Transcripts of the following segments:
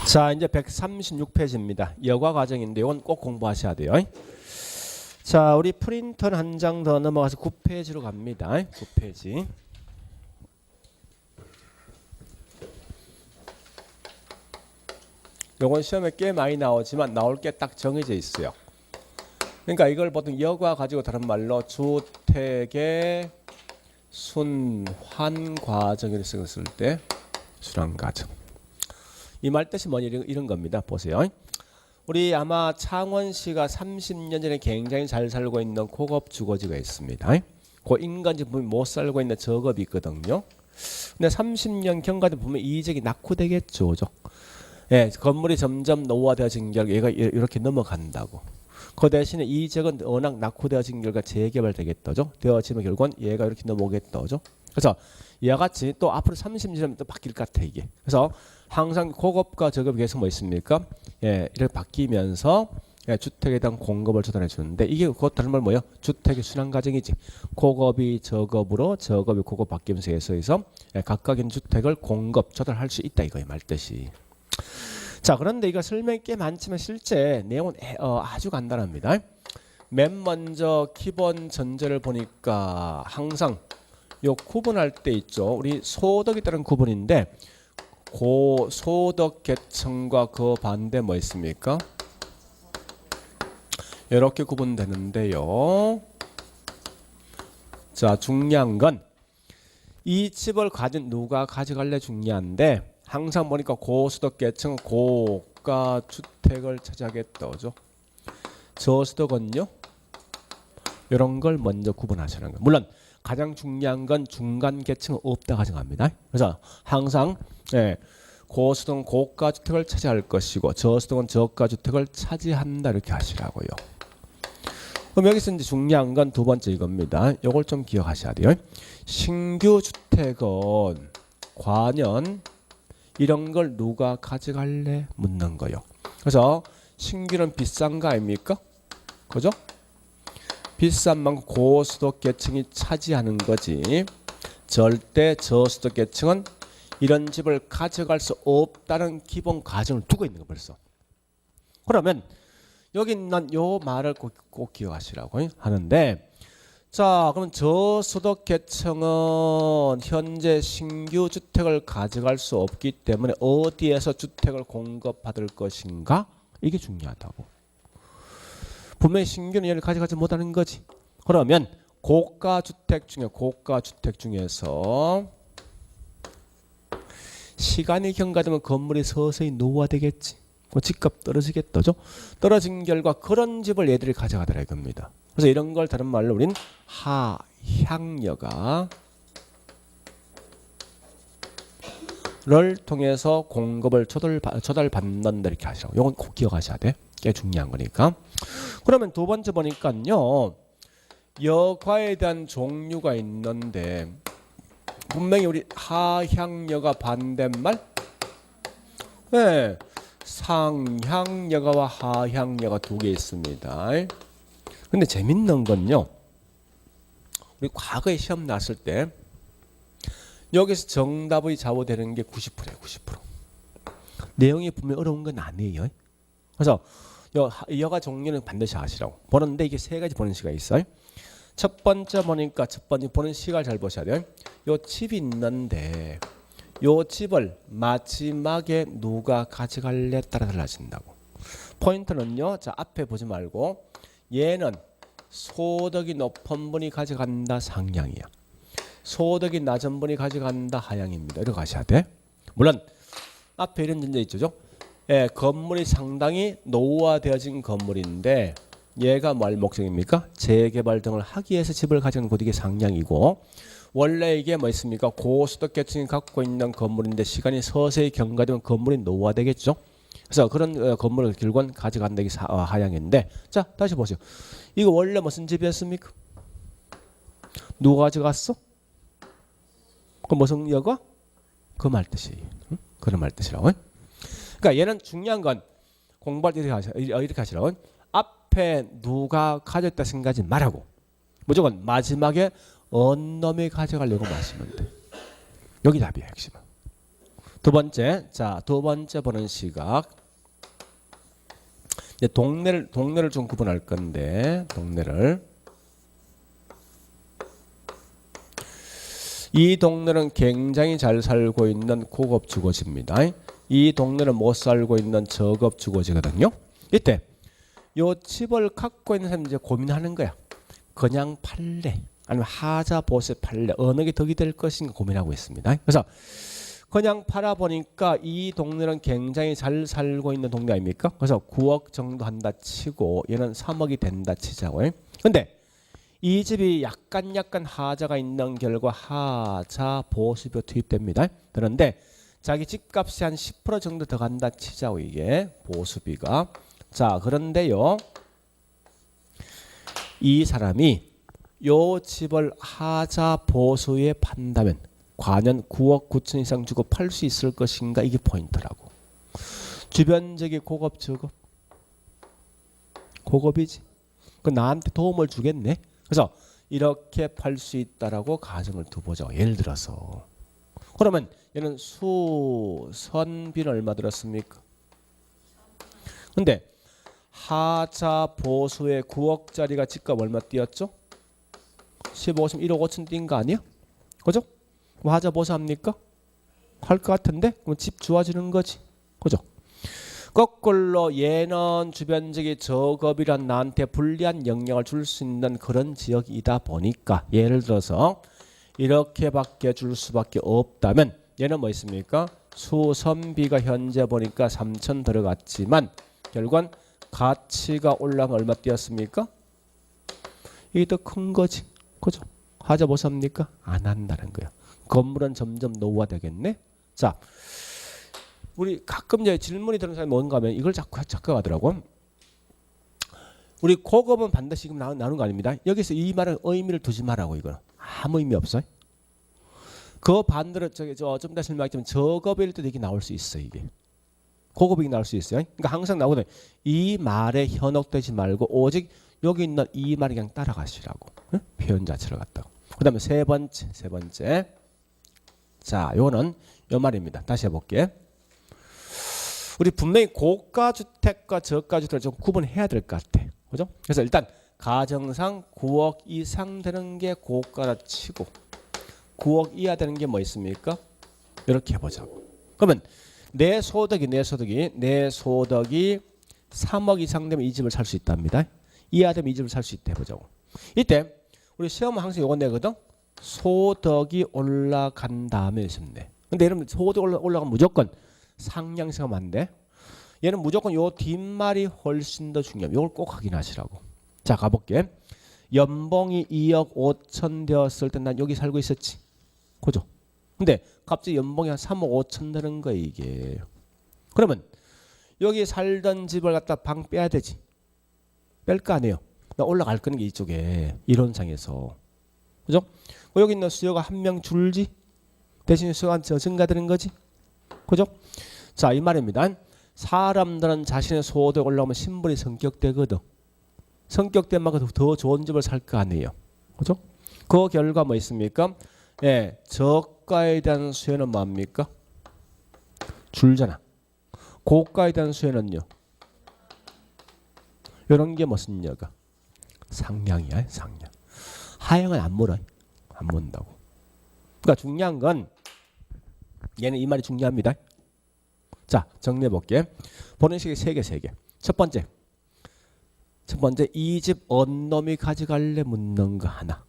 자, 이제 136페이지입니다. 여과 과정인데 이건 꼭 공부하셔야 돼요. 자, 우리 프린터는 한 장 더 넘어가서 9페이지로 갑니다. 9페이지. 요건 시험에 꽤 많이 나오지만 나올 게 딱 정해져 있어요. 그러니까 이걸 보통 여과 가지고 다른 말로 주택의 순환 과정을 쓸 때 순환 과정. 이 말 뜻이 뭐냐 이런 겁니다. 보세요. 우리 아마 창원시가 30년 전에 굉장히 잘 살고 있는 고급 주거지가 있습니다. 그 인간지 보면 못 살고 있는 저급이 있거든요. 근데 30년 경과도 보면 이직이 낙후되겠죠. 그죠? 예, 건물이 점점 노후화되어진 결과 얘가 이렇게 넘어간다고. 그 대신에 이 지역은 워낙 낙후되어진 결과 재개발되겠다죠. 되어지면 결국은 얘가 이렇게 넘어오겠다죠. 그래서 이와 같이 또 앞으로 30년이면 또 바뀔 것 같아 이게. 그래서 항상 고급과 저급이 계속 뭐 있습니까? 예, 이렇게 바뀌면서 예, 주택에 대한 공급을 조달해 주는데 이게 그것 다른 말 뭐예요? 주택의 순환 과정이지. 고급이 저급으로 저급이 고급 바뀌면서 해서 예, 각각의 주택을 공급 조달할 수 있다 이거예요 말뜻이. 자, 그런데 이거 설명이 꽤 많지만 실제 내용은 아주 간단합니다. 맨 먼저 기본 전제를 보니까 항상 요 구분할 때 있죠. 우리 소득에 따른 구분인데 고소득 계층과 그 반대 뭐 있습니까? 이렇게 구분되는데요. 자, 중요한 건 이 집을 가진 누가 가져갈래 중요한데 항상 보니까 고소득 계층은 고가 주택을 차지하겠다죠. 저소득은요? 이런 걸 먼저 구분하시는 거예요. 물론 가장 중요한 건 중간 계층은 없다 가정합니다. 그래서 항상 예, 고소득은 고가 주택을 차지할 것이고 저소득은 저가 주택을 차지한다 이렇게 하시라고요. 그럼 여기서 이제 중요한 건 두 번째 이겁니다. 이걸 좀 기억하셔야 돼요. 신규 주택은 과연 이런 걸 누가 가져갈래 묻는 거요. 그래서 신규는 비싼 거 아닙니까? 그죠? 비싼 만큼 고소득 계층이 차지하는 거지. 절대 저소득 계층은 이런 집을 가져갈 수 없다는 기본 가정을 두고 있는 거 벌써. 그러면 여기 있는 요 말을 꼭 기억하시라고 하는데, 자, 그럼 저소득 계층은 현재 신규 주택을 가져갈 수 없기 때문에 어디에서 주택을 공급받을 것인가? 이게 중요하다고. 분명히 신규는 얘를 가져가지 못하는 거지. 그러면 고가 주택 중에서 시간이 경과되면 건물이 서서히 노후화되겠지. 집값 떨어지겠다죠. 떨어진 결과 그런 집을 얘들이 가져가더라 이겁니다. 그래서 이런 걸 다른 말로 우린 하향여가를 통해서 공급을 조달받는다 이렇게 하시라고. 이건 꼭 기억하셔야 돼. 꽤 중요한 거니까. 그러면 두 번째 보니까요. 여과에 대한 종류가 있는데 분명히 우리 하향여가 반대말 네. 상향여가와 하향여가 두 개 있습니다. 근데 재밌는 건요. 우리 과거에 시험 났을 때 여기서 정답이 좌우되는 게 90%예요. 90%. 내용이 분명히 어려운 건 아니에요. 그래서 여가 종류는 반드시 아시라고. 보는데 이게 세 가지 보는 시가 있어요. 첫 번째 보니까 첫 번째 보는 시각을 잘 보셔야 돼요. 요 집이 있는데 요 집을 마지막에 누가 가져갈래 따라 달라진다고. 포인트는요. 자, 앞에 보지 말고 얘는 소득이 높은 분이 가져간다 상향이야. 소득이 낮은 분이 가져간다 하향입니다. 이렇게 가셔야 돼. 물론 앞에 이런 전제 있죠. 예, 건물이 상당히 노후화되어진 건물인데 얘가 뭘 목적입니까? 재개발 등을 하기 위해서 집을 가져가는 곳 이게 상향이고 원래 이게 뭐 있습니까? 고소득 계층이 갖고 있는 건물인데 시간이 서서히 경과되면 건물이 노후화되겠죠. 그래서 그런 건물을 결국은 가져간다 이게 하향인데 자 다시 보세요. 이거 원래 무슨 집이었습니까? 누가 가져갔어? 그 무슨 여가? 그 말뜻이 그런 말뜻이라고. 그러니까 얘는 중요한 건 공부할 때 이렇게 하시라고. 앞에 누가 가졌다 생각하지 말라고. 무조건 마지막에 언 놈이 가져가려고 마시면 돼. 여기 답이야 핵심은. 두 번째, 자, 두 번째 보는 시각. 이제 동네를 좀 구분할 건데, 이 동네는 굉장히 잘 살고 있는 고급 주거지입니다. 이 동네는 못 살고 있는 저급 주거지거든요. 이때 요 집을 갖고 있는 사람이 이제 고민하는 거야. 그냥 팔래, 아니면 하자 보세 팔래, 어느 게 덕이 될 것인가 고민하고 있습니다. 그래서 그냥 팔아보니까 이 동네는 굉장히 잘 살고 있는 동네 아닙니까? 그래서 9억 정도 한다 치고 얘는 3억이 된다 치자고요. 근데 이 집이 약간 하자가 있는 결과 하자 보수비가 투입됩니다. 그런데 자기 집값이 한 10% 정도 더 간다 치자고 이게 보수비가. 자, 그런데요, 이 사람이 요 집을 하자 보수에 판다면 과연 9억 9천 이상 주고 팔 수 있을 것인가, 이게 포인트라고. 주변적이 고급 저급, 고급이지. 그 나한테 도움을 주겠네. 그래서 이렇게 팔 수 있다라고 가정을 두보자. 예를 들어서 그러면 얘는 수선비는 얼마 들었습니까? 근데 하자 보수의 9억짜리가 집값 얼마 뛰었죠? 15심 1억 5천 뛴 거 아니야? 그죠? 뭐 하자 보수 합니까? 할 것 같은데? 그럼 집 좋아지는 거지. 그죠? 거꾸로 얘는 주변적이 저급이란 나한테 불리한 영향을 줄 수 있는 그런 지역이다 보니까 예를 들어서 이렇게밖에 줄 수밖에 없다면 얘는 뭐 있습니까? 수선비가 현재 보니까 3천 들어갔지만 결국은 가치가 올라가 얼마 뛰었습니까? 이게 더 큰 거지. 그죠? 하자 뭐 삽니까? 안 한다는 거야. 건물은 점점 노후화되겠네. 자, 우리 가끔 이제 질문이 드는 사람이 뭔가 하면 이걸 자꾸 하더라고. 우리 고급은 반드시 지금 나오는 거 아닙니다. 여기서 이 말은 의미를 두지 말라고. 이거는 아무 의미 없어요. 그 반대로 좀 이따 설명하겠지만 저급일 때도 이게 나올 수 있어. 이게 고급이 나올 수 있어요. 그러니까 항상 나오거든. 이 말에 현혹되지 말고 오직 여기 있는 이 말에 그냥 따라가시라고. 응? 표현 자체를 갖다가. 그다음에 세 번째. 자, 요거는 요 말입니다. 다시 해볼게. 우리 분명히 고가 주택과 저가 주택을 좀 구분해야 될 것 같아. 그죠? 그래서 일단 가정상 9억 이상 되는 게 고가라 치고 9억 이하 되는 게 뭐 있습니까? 이렇게 해보자고. 그러면 내 소득이 3억 이상 되면 이 집을 살 수 있답니다. 이하 되면 이 집을 살 수 있다 해보자고. 이때 우리 시험은 항상 요거 내거든. 소득이 올라간 다음에 있습니다. 근데 여러분 소득 올라가면 무조건 상향세가 안 돼. 얘는 무조건 요 뒷말이 훨씬 더 중요해요. 이걸 꼭 확인하시라고. 자, 가볼게. 연봉이 2억 5천 되었을 때 난 여기 살고 있었지. 그죠? 근데 갑자기 연봉이 한 3억 5천 되는 거야 이게. 그러면 여기 살던 집을 갖다 방 빼야 되지. 뺄 거 아니에요. 나 올라갈 거는 게 이쪽에 이론상에서. 그죠? 여기 있는 수요가 한 명 줄지. 대신 수요가 증가되는 거지. 그죠? 자, 이 말입니다. 사람들은 자신의 소득 올라오면 신분이 성격되거든. 성격된 만큼 더 좋은 집을 살 거 아니에요. 그죠? 그 결과 뭐 있습니까? 예, 저가에 대한 수요는 뭡니까? 줄잖아. 고가에 대한 수요는요. 이런 게 무슨 여가? 상향이야, 상향. 하향은 안 물어. 안 문다고. 그러니까 중요한 건 얘는 이 말이 중요합니다. 자, 정리해 볼게. 보는 식이 세 개. 첫 번째, 이 집 언 놈이 가져갈래 묻는 거 하나.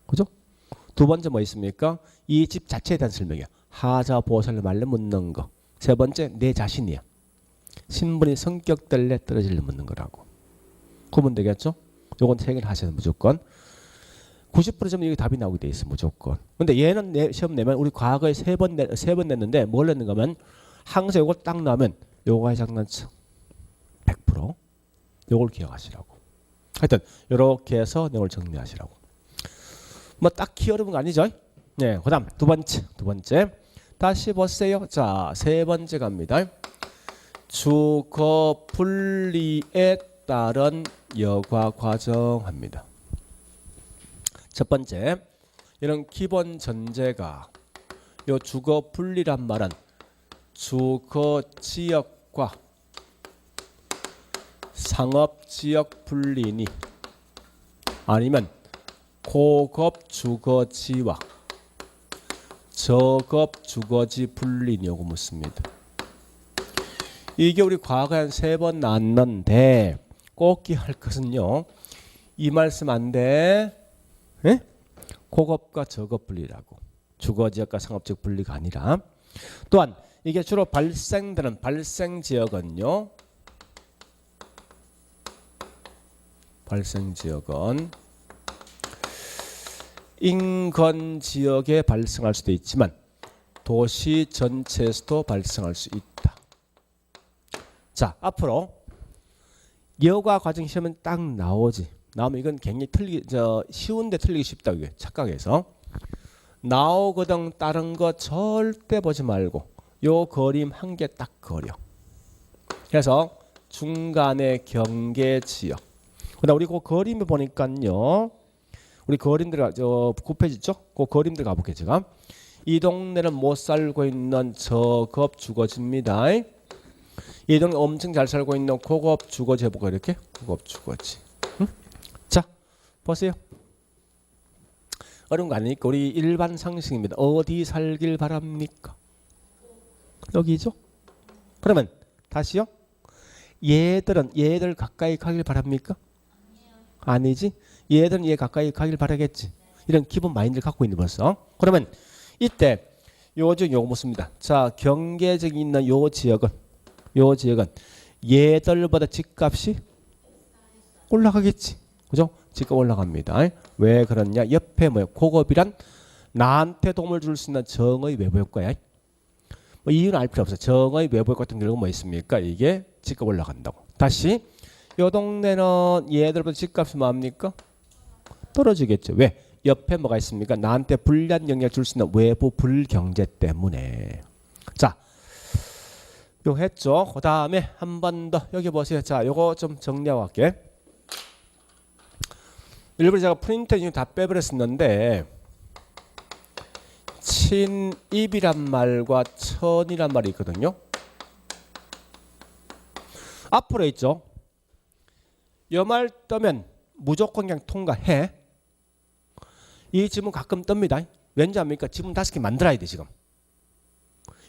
그죠? 두 번째 뭐 있습니까? 이 집 자체에 대한 설명이야. 하자 보살래 말래 묻는 거. 세 번째, 내 자신이야. 신분이 성격될래 떨어질래 묻는 거라고. 그러면 되겠죠? 요건 세 개를 하셔야 무조건. 90%면 여기 답이 나오게 돼 있어 무조건. 근데 얘는 시험 내면 우리 과거에 세 번 냈는데 뭘 냈는가 하면 항상 요걸 딱 나오면 요거의 장난쳐 100% 요걸 기억하시라고. 하여튼 요렇게 해서 내용을 정리하시라고. 뭐 딱히 어려운 거 아니죠? 네, 그다음 두 번째 다시 보세요. 자, 세 번째 갑니다. 주거 분리에 따른 여과 과정합니다. 첫 번째, 이런 기본 전제가 요 주거 분리란 말은 주거 지역과 상업 지역 분리니 아니면 고급 주거지와 저급 주거지 분리냐고 묻습니다. 이게 우리 과거에 한 3번 나왔는데 꼭 기할 것은요. 이 말씀 안 돼. 에? 고급과 저급 분리라고. 주거지역과 상업지역 분리가 아니라. 또한 이게 주로 발생되는 발생지역은요. 발생지역은 인근 지역에 발생할 수도 있지만 도시 전체에서도 발생할 수 있다. 자, 앞으로 여가 과정 시험은 딱 나오지. 나오면 이건 굉장히 쉬운데 틀리기 쉽다. 이게 착각해서 나오거든. 다른 거 절대 보지 말고 요 그림 한 개 딱 그려. 그래서 중간에 경계 지역. 그다음 우리 그 그림을 보니까요. 우리 그림들 9페이지죠? 그 그림들 가볼게요. 제가 이 동네는 못 살고 있는 저급 주거지입니다. 이 동네 엄청 잘 살고 있는 고급 주거지 해볼까 이렇게? 고급 주거지. 응? 자, 보세요. 어려운 거 아니니까 우리 일반 상식입니다. 어디 살길 바랍니까? 여기죠? 그러면 다시요. 얘들 가까이 가길 바랍니까? 아니지. 얘들은 얘 가까이 가길 바라겠지. 이런 기본 마인드를 갖고 있는 벌써. 그러면 이때 요즘 요거 묻습니다. 자, 경계적이 있는 요 지역은 얘들보다 집값이 올라가겠지. 그죠? 집값 올라갑니다. 왜 그러냐? 옆에 뭐야? 고급이란 나한테 도움을 줄 수 있는 정의 외부 효과야. 뭐 이유는 알 필요 없어. 정의 외부 효과 같은 경우는 뭐 있습니까? 이게 집값 올라간다고. 다시 요 동네는 얘들보다 집값이 뭐합니까? 떨어지겠죠. 왜? 옆에 뭐가 있습니까? 나한테 불리한 영향을 줄 수 있는 외부 불경제 때문에. 자, 요 했죠. 그 다음에 한 번 더 여기 보세요. 자, 요거 좀 정리하고 갈게. 일부러 제가 프린터 중에 다 빼버렸었는데 친입이란 말과 천이란 말이 있거든요. 앞으로 있죠. 요 말 뜨면 무조건 그냥 통과해. 이 지문 가끔 뜹니다. 왠지 압니까? 지문 5개 만들어야 돼 지금.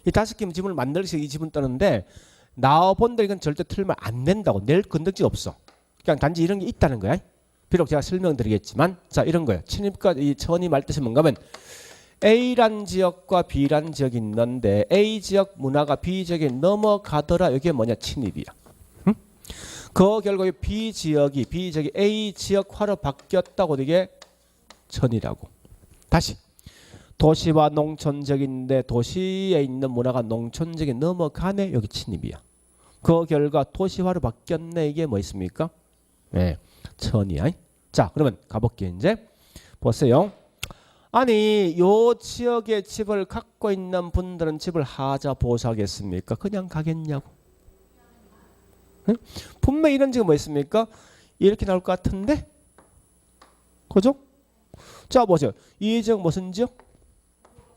이 5개 지문을 만들어서 이 지문 뜨는데 나와본들 이건 절대 틀면 안 된다고. 낼 건덕지 없어. 그냥 단지 이런 게 있다는 거야. 비록 제가 설명드리겠지만 자 이런 거예요. 친입과 이 천이 말 뜻이 뭔가 하면 A란 지역과 B란 지역이 있는데 A 지역 문화가 B 지역에 넘어가더라. 이게 뭐냐? 친입이야. 응? 그 결국에 B 지역이 A 지역화로 바뀌었다고 이게 천이라고. 다시 도시와 농촌 지역인데 도시에 있는 문화가 농촌 지역에 넘어가네. 여기 친입이야. 그 결과 도시화로 바뀌었네. 이게 뭐 있습니까? 네, 천이야. 자, 그러면 가볼게요. 이제 보세요. 아니 요 지역에 집을 갖고 있는 분들은 집을 하자 보수하겠습니까? 그냥 가겠냐고. 응? 분명히 이런 지금 뭐 있습니까? 이렇게 나올 것 같은데? 그죠? 자 보세요. 이 지역 무슨 지역?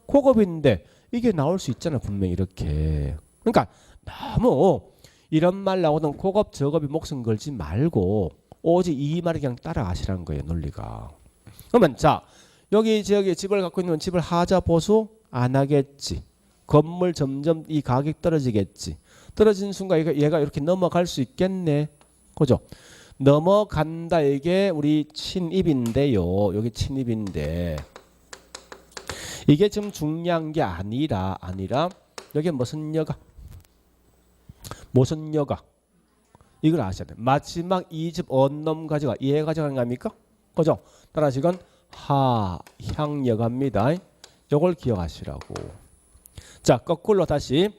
고급인데 이게 나올 수 있잖아. 분명히 이렇게. 그러니까 너무 이런 말 나오던 고급 저급이 목숨 걸지 말고 오직 이 말을 그냥 따라가시라는 거예요. 논리가. 그러면 자 여기 지역에 집을 갖고 있는 집을 하자 보수 안 하겠지. 건물 점점 이 가격 떨어지겠지. 떨어지는 순간 얘가 이렇게 넘어갈 수 있겠네. 그죠? 넘어간다. 이게 우리 친입인데요. 여기 친입인데 이게 지금 중요한 게 아니라 여기 무슨 여가? 이걸 아셔야 돼. 마지막 이 집 언놈 가져가. 얘 가져가는 겁니까? 그죠? 따라서 이건 하향여가입니다. 요걸 기억하시라고. 자, 거꾸로 다시.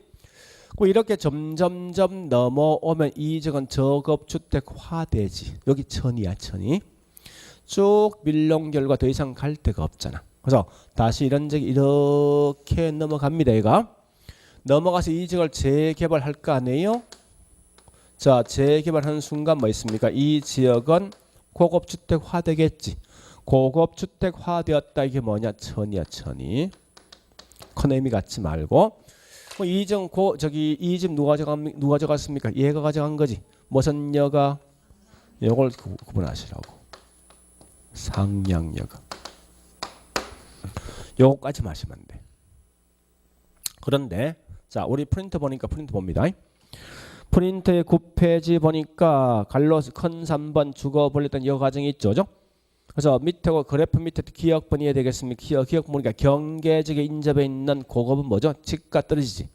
이렇게 점점점 넘어오면 이 지역은 저급주택화되지. 여기 천이야, 천이. 쭉 밀롱 결과 더 이상 갈 데가 없잖아. 그래서 다시 이런 지역이 이렇게 넘어갑니다. 얘가. 넘어가서 이 지역을 재개발할 거 아니에요? 자, 재개발하는 순간 뭐 있습니까? 이 지역은 고급주택화 되겠지. 고급주택화 되었다. 이게 뭐냐? 천이야, 천이. 큰 의미 갖지 말고. 이점 저기 이 집 누가 가져갔습니까? 얘가 가져간 거지. 무슨 여가? 요걸 구분하시라고. 상량여가. 요거까지 마시면 돼. 그런데 자, 우리 프린터 보니까 프린터 봅니다. 프린터의 9페이지 보니까 갈로스 큰 3번 주거 분리된 여 과정이 있죠. 그죠? 그래서 밑에 그래프 밑에 기억번 이해야 되겠습니까? 기억 보니까 경계직에 인접해 있는 그겁은 뭐죠? 직과 떨어지지.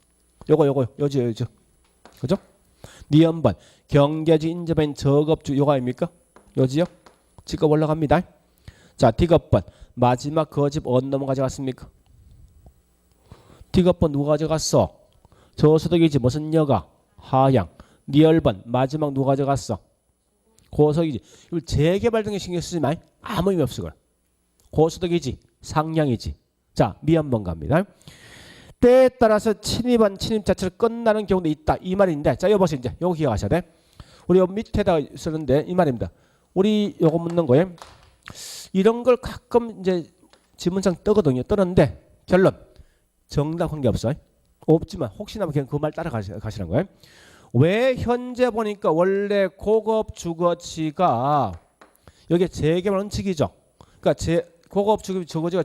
요죠. 그죠? 니은번 경계직 인접해 있는 저겁주 요가 아닙니까? 요지요? 직업 올라갑니다. 자, D급번 마지막 그 집 어느 놈 가져갔습니까? D급번 누가 가져갔어? 저소득이지. 무슨 여가? 하향. 니얼번 마지막 누가 가져갔어? 고소득이지. 이걸 재개발 등에 신경 쓰지 마. 아무 의미 없어. 고소득이지. 상향이지. 자, 미연번 갑니다. 때에 따라서 침입한 침입 자체를 끝나는 경우도 있다. 이 말인데, 자, 여기 보세요. 이제 요거 기억하셔야 돼. 우리 요 밑에다 쓰는데 이 말입니다. 우리 요거 묻는 거예요. 이런 걸 가끔 이제 지문상 뜨거든요. 뜨는데 결론 정답 한 게 없어요. 없지만 혹시나 그냥 그 말 따라 가시는 거예요. 왜 현재 보니까 원래 고급 주거지가 여기 재개발 원칙이죠. 그러니까 고급 주거지가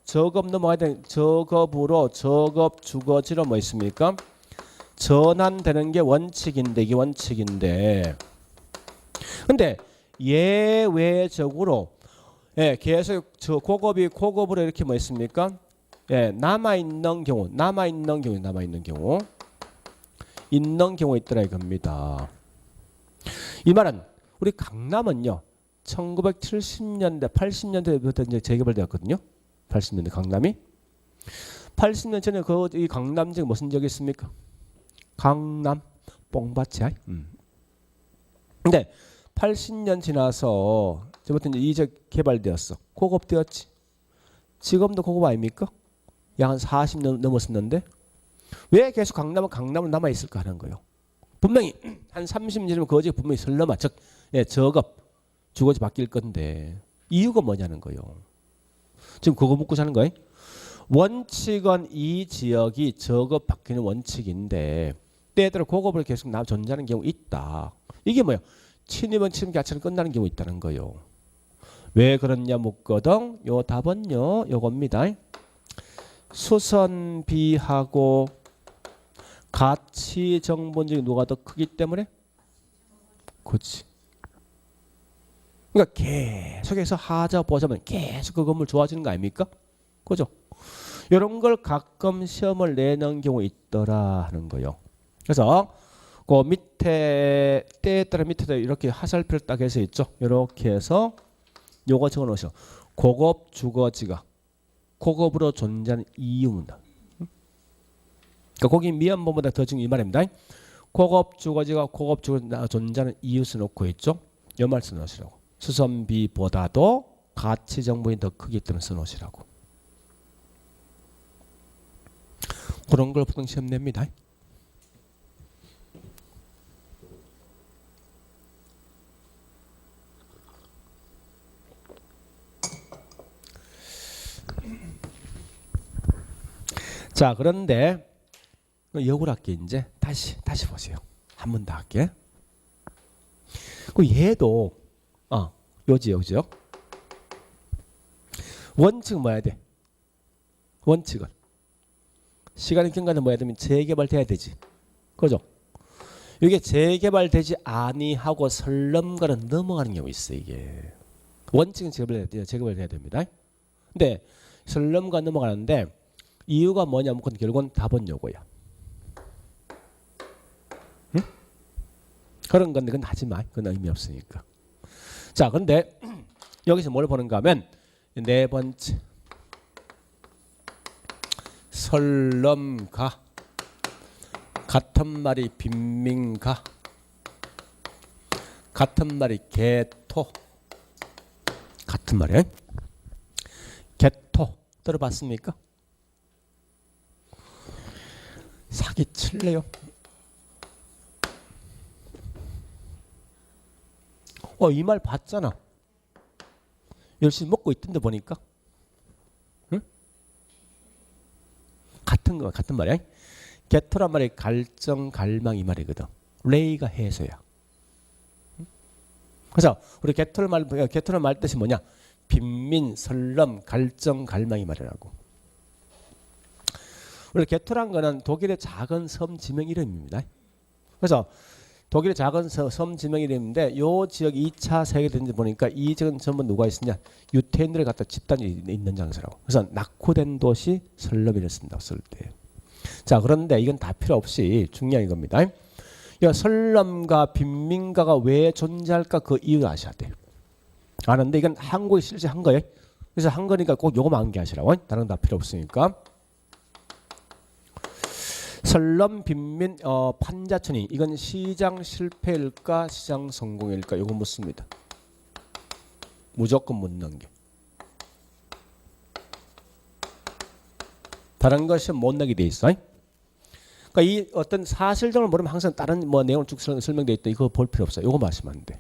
저급 넘어가야 되는 저급으로 저급 주거지로 뭐 있습니까? 전환되는 게 원칙인데 이게 원칙인데. 근데 예외적으로 계속 저 고급으로 이렇게 뭐 있습니까? 남아 있는 경우 있는 경우 있더라 이겁니다. 이 말은 우리 강남은요 1970년대 80년대부터 이제 재개발되었거든요. 80년대 강남이 80년 전에 이 강남 지역 무슨 지역이 있습니까? 강남 뽕밭이야. 근데 80년 지나서 저부터 이제 이 지역 개발되었어. 고급되었지. 지금도 고급 아닙니까? 약 한 40년 넘었었는데 왜 계속 강남은 남아 있을까 하는 거예요. 분명히 한 30년 전이면 그 지역 분명히 설렁아 저급 주거지 바뀔 건데 이유가 뭐냐는 거예요. 지금 그거 묻고 사는 거예요. 원칙은 이 지역이 저급 바뀌는 원칙인데 때에 따라 고급을 계속 존재하는 경우 있다. 이게 뭐야? 침입은 침입 자체는 끝나는 경우 있다는 거예요. 왜 그러냐 묻거든. 요 답은요 요겁니다. 수선비하고 가치 정본적이 누가 더 크기 때문에? 그렇지. 그러니까 계속해서 하자 보자면 계속 그 건물 좋아지는 거 아닙니까? 그죠? 이런 걸 가끔 시험을 내는 경우 있더라 하는 거요. 그래서 그 밑에 때에 따라 밑에다 이렇게 화살표를 딱 해서 있죠. 이렇게 해서 요거 적어 놓으셔. 고급 주거지가 고급으로 존재하는 이유는. 그러니까 거기 미연보다 더 중요한 이 말입니다. 고급 주거지가 고급 주거지가 존재하는 이유 써놓고 있죠. 요 말 써놓으시라고. 수선비보다도 가치 정보이 더 크기 때문에 써놓으시라고. 그런 걸 보통 시험 냅니다. 자, 그런데 역을 할게. 이제 다시 보세요. 한 번 더 할게. 그 얘도 요지요. 원칙은 뭐야 돼? 원칙은 시간이 경과는 뭐야 되면 재개발돼야 되지. 그죠? 이게 재개발되지 아니하고 설렘가는 넘어가는 경우 있어. 이게 원칙은 재개발돼야 됩니다. 근데 설렘가 넘어가는데 이유가 뭐냐면 결국은 답은 요거야. 응? 그런 건데 그건 하지 마. 그건 의미 없으니까. 자, 그런데 여기서 뭘 보는가 하면 네 번째 설렘가 같은 말이 빈민가 같은 말이 개토 같은 말이에요. 개토 들어봤습니까? 사기 칠래요? 이 말 봤잖아. 열심히 먹고 있던데 보니까. 응? 같은 말이야. 개토란 말이 갈정, 갈망 이 말이거든. 레이가 해소야. 그래서 우리 개토란 말 뜻이 뭐냐? 빈민, 설렘, 갈정, 갈망 이 말이라고. 우리 개토란 거는 독일의 작은 섬 지명 이름입니다. 그래서 독일의 작은 섬 지명 이름인데 요 지역 2차 세계대전 보니까 이 지역은 전부 누가 있었냐? 유태인들을 갖다 집단이 있는 장소라고. 그래서 낙후된 도시 설렘이라 쓴다고 쓸 때. 자, 그런데 이건 다 필요 없이 중요한 겁니다. 설렘과 빈민가가 왜 존재할까 그 이유를 아셔야 돼요. 아는데 이건 한국에 실제 한 거예요. 그래서 한 거니까 꼭 요거만 암기하시라고. 다른 건 다 필요 없으니까. 설렘, 빈민, 판자촌이 이건 시장 실패일까 시장 성공일까 요거 묻습니다. 무조건 묻는 게. 다른 것은 못 나게 돼 있어. 그러니까 이 어떤 사실정을 모르면 항상 다른 뭐 내용을 쭉 설명돼 있다. 이거 볼 필요 없어요. 이거 마시면 돼.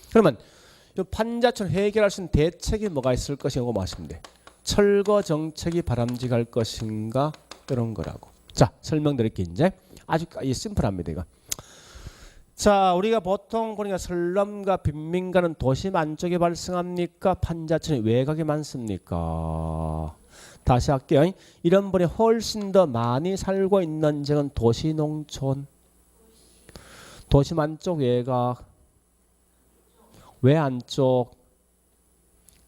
그러면 이 판자촌 해결할 수 있는 대책이 뭐가 있을 것인가 이거 마시면 돼. 철거 정책이 바람직할 것인가 이런 거라고. 자, 설명드릴게요. 이제 아주 심플합니다. 이거. 자, 우리가 보통 보니까 설렘과 빈민가는 도심 안쪽에 발생합니까? 판자촌이 외곽에 많습니까? 다시 할게요. 이런 분이 훨씬 더 많이 살고 있는 지역은 도시 농촌. 도심 안쪽 외곽. 왜 안쪽?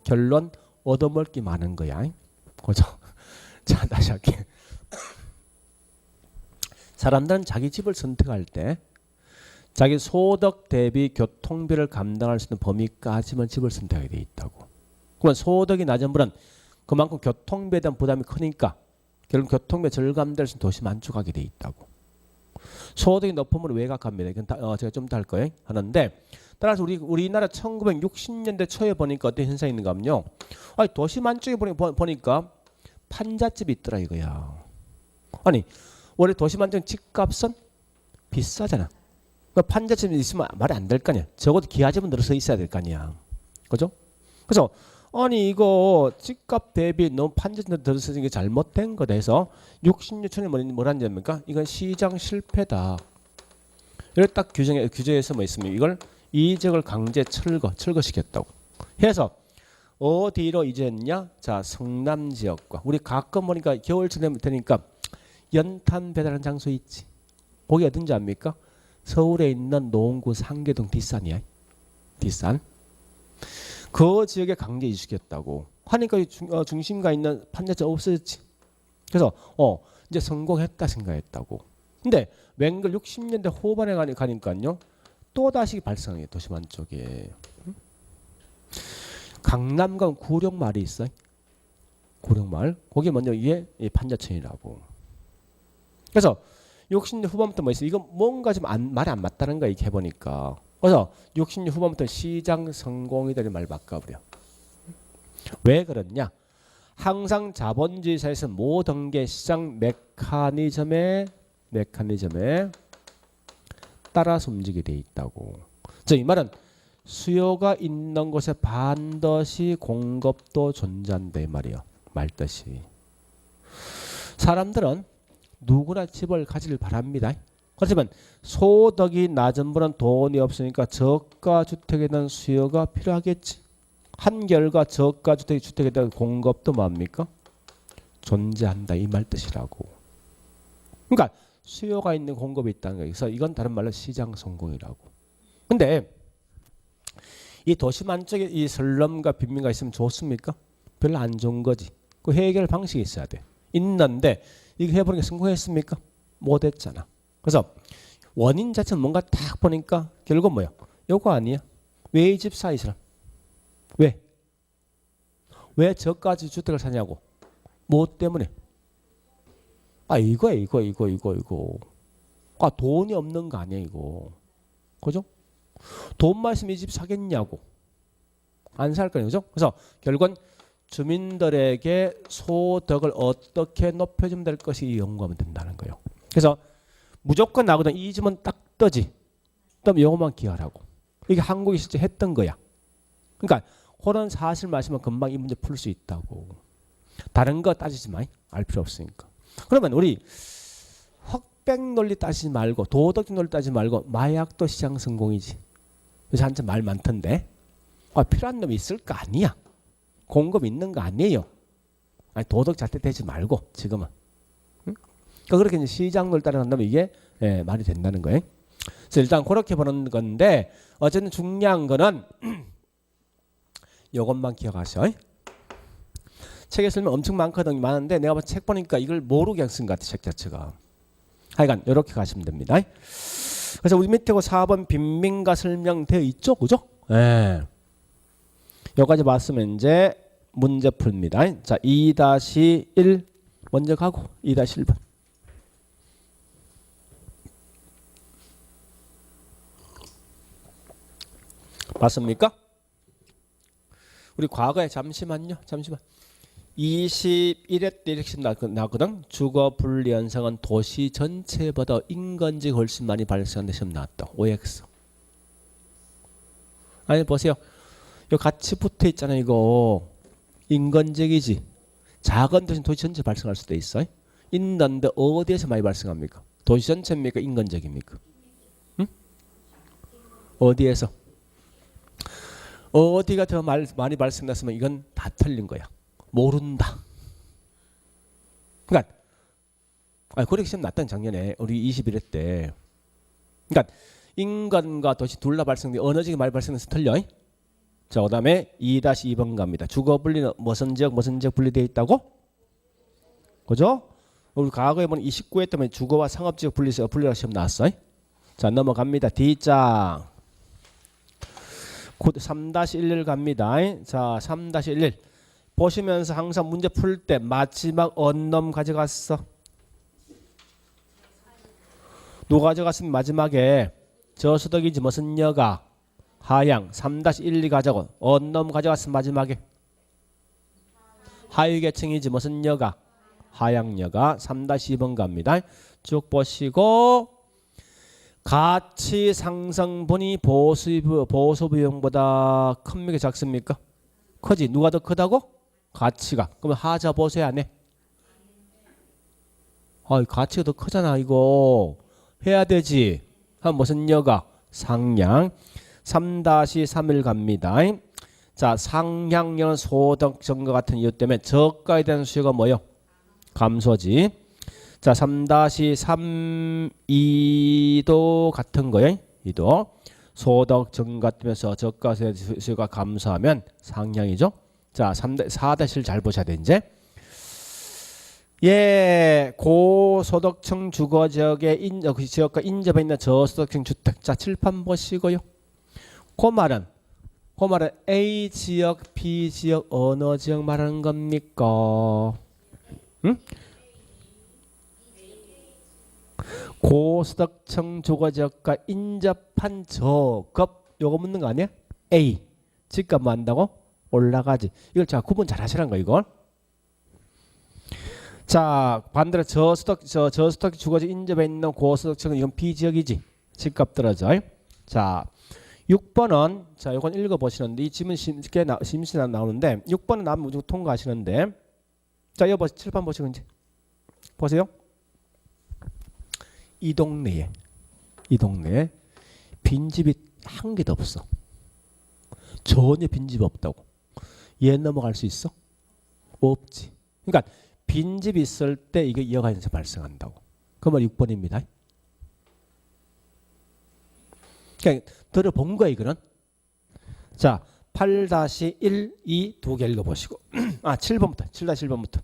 결론 얻어먹을 게 많은 거야. 그죠? 자, 다시 할게요. 사람들은 자기 집을 선택할 때 자기 소득 대비 교통비를 감당할 수 있는 범위까지만 집을 선택하게 돼 있다고. 그러면 소득이 낮은 분은 그만큼 교통비에 대한 부담이 크니까 결국 교통비 절감될 수 있는 도시 만족하게 돼 있다고. 소득이 높은 분은 외곽합니다. 이건 제가 좀 더 할 거예요. 하는데 따라서 우리나라 1960년대 초에 보니까 어떤 현상이 있는가 하면요. 아니, 도시 만쪽에 보니까 판잣집이 있더라 이거야. 아니 원래 도시 만쪽 집값은 비싸잖아. 그러니까 판잣집이 있으면 말이 안 될 거 아니야. 적어도 기아집은 들어서 있어야 될 거 아니야. 그죠? 그래서 아니 이거 집값 대비 너무 판잣집 들어서 있는 게 잘못된 거다 해서 66년에 뭐라는 겁니까? 이건 시장 실패다. 이걸 딱 규정해서 뭐 있으면 이걸 이 지역을 강제 철거시켰다고 해서 어디로 이전했냐? 자, 성남 지역과 우리 가끔 보니까 겨울쯤 되니까 연탄 배달하는 장소 있지. 거기 어딘지 압니까? 서울에 있는 노원구 상계동 뒷산이야. 뒷산. 그 지역에 강제 이주시켰다고 하니까 중심가 있는 판잣집 없어졌지. 그래서 이제 성공했다 생각했다고. 근데 웬걸 60년대 후반에 가니까요. 또 다시 발생해 도시만 쪽에. 강남 가면 구룡마을이 있어. 구룡마을. 거기 먼저 위에 판자촌이라고. 그래서 60년 후반부터 뭐 있어? 이거 뭔가 좀 말이 안 맞다는 거야 이렇게 해보니까. 그래서 60년 후반부터 시장 성공이다는 말 바꿔버려. 왜 그러냐? 항상 자본주의 사회에서 모든 게 시장 메커니즘에 따라서 움직이게 돼 있다고. 자, 이 말은 수요가 있는 곳에 반드시 공급도 존재한다 이 말이에요. 말뜻이. 사람들은 누구나 집을 가지를 바랍니다. 그렇지만 소득이 낮은 분은 돈이 없으니까 저가 주택에 대한 수요가 필요하겠지. 한결과 저가 주택에 대한 공급도 뭡니까? 존재한다 이 말 뜻이라고. 그러니까 수요가 있는 공급이 있다는 거예요. 그래서 이건 다른 말로 시장 성공이라고. 근데 이 도심 안쪽에 이 설렘과 빈민가 있으면 좋습니까? 별로 안 좋은 거지. 그 해결 방식이 있어야 돼. 있는데 이거 해보는 게 성공했습니까? 못했잖아. 그래서 원인 자체는 뭔가 딱 보니까 결국 뭐야? 요거 아니야? 왜 이 집 사 이 사람? 왜? 왜 저까지 주택을 사냐고? 뭐 때문에? 아 이거. 아 돈이 없는 거 아니야 이거. 그죠? 돈만 있으면 이 집 사겠냐고. 안 살 거예요. 그죠? 그래서 결국은 주민들에게 소득을 어떻게 높여주면 될 것이 연구하면 된다는 거예요. 그래서 무조건 나거든. 이 집은 딱 떠지. 그럼 요것만 기하라고. 이게 한국이 실제 했던 거야. 그러니까 그런 사실 마시면 금방 이 문제 풀 수 있다고. 다른 거 따지지 마. 알 필요 없으니까. 그러면 우리 흑백 논리 따지지 말고 도덕적 논리 따지지 말고 마약도 시장 성공이지. 요새 한참 말 많던데. 필요한 놈이 있을 거 아니야. 공급 있는 거 아니에요. 아니, 도덕 자퇴되지 말고 지금은. 응? 그러니까 그렇게 이제 시장 논리 따라간다면 이게 말이 된다는 거예요. 그래서 일단 그렇게 보는 건데 어쨌든 중요한 거는 이것만 기억하세요. 책에 쓰면 엄청 많은데 내가 책 보니까 이걸 모르게 그냥 쓴 것 같아. 책 자체가. 하여간 이렇게 가시면 됩니다. 그래서 우리 밑에 4번 빈민가 설명되어 있죠, 그죠? 예. 여기까지 봤으면 이제 문제 풀입니다. 자, 2-1 먼저 가고 2-1번. 맞습니까? 우리 과거에 잠시만 21회 때 이렇게 나거든. 주거 분리 현상은 도시 전체보다 인건지가 훨씬 많이 발생하는데 시험 나왔다. OX. 아니 보세요. 요 같이 붙어 있잖아요. 이거 인건적이지. 작은 도시 전체 발생할 수도 있어. 있는데 어디에서 많이 발생합니까? 도시 전체입니까? 인건적입니까? 응? 어디에서? 어디가 더 많이 발생났으면 이건 다 틀린 거야. 모른다. 그러니까 그렇게 시험 났던 작년에 우리 21회 때. 그러니까 인건과 도시 둘 다 발생돼 어느 지역이 많이 발생해서 틀려. 자, 그다음에 2-2번 갑니다. 주거 분리는 무슨 지역 분리되어 있다고? 그죠? 우리 과거에 보면 29회 때문에 주거와 상업지역 분리가 시험 나왔어. 자, 넘어갑니다. D장 3-11 갑니다. 자, 3-11 보시면서 항상 문제 풀 때 마지막 언놈 가져갔어. 누가 가져갔으면 마지막에 저수덕이지 무슨 여가 하양 3-1 가자고 언놈 가져갔으면 마지막에 하위계층이지 무슨 여가 하양여가 3-2번 갑니다. 쭉 보시고 가치 상승분이 보수 비용보다 큽니까 작습니까? 크지. 누가 더 크다고? 가치가. 그러면 하자 보세요 안 해? 가치가 더 크잖아. 이거 해야 되지. 한 무슨 여가 상향 3-3을 갑니다. 자, 상향형 소득 증가 같은 이유 때문에 저가에 대한 수요가 뭐요? 감소지. 자, 3-3 2도 같은 거예요. 2도 소득 증가 때문에 저가 수요가 감소하면 상향이죠. 자, 4-1 잘 보셔야 돼 이제. 고소득층 주거 지역의 지역과 인접해 있는 저소득층 주택. 자, 칠판 보시고요. 그 말은 A 지역, B 지역 어느 지역 말하는 겁니까? 응? 고소득층 주거 지역과 인접한 저급 요거 묻는 거 아니야? A 집값 뭐 한다고? 올라가지. 이걸 자 구분 잘 하시라는 거 이걸. 자, 반대로 저소득 주거지 인접해 있는 고소득층은 이건 B 지역이지. 집값 떨어져. 자, 6번은 자 이건 읽어보시는데 이 지문 심시나 나오는데 6번은 나오면 무조건 통과하시는데 자 여보 칠판 보시고 이제 보세요. 이 동네에 빈집이 한 개도 없어. 전혀 빈집이 없다고. 얘 넘어갈 수 있어? 없지. 그러니까 빈집이 있을 때 이게 여가에서 발생한다고. 그러면 6번입니다. 그냥 들어본 거야 이거는. 자, 8-1, 2 두 개 읽어보시고 7번부터 7-1번부터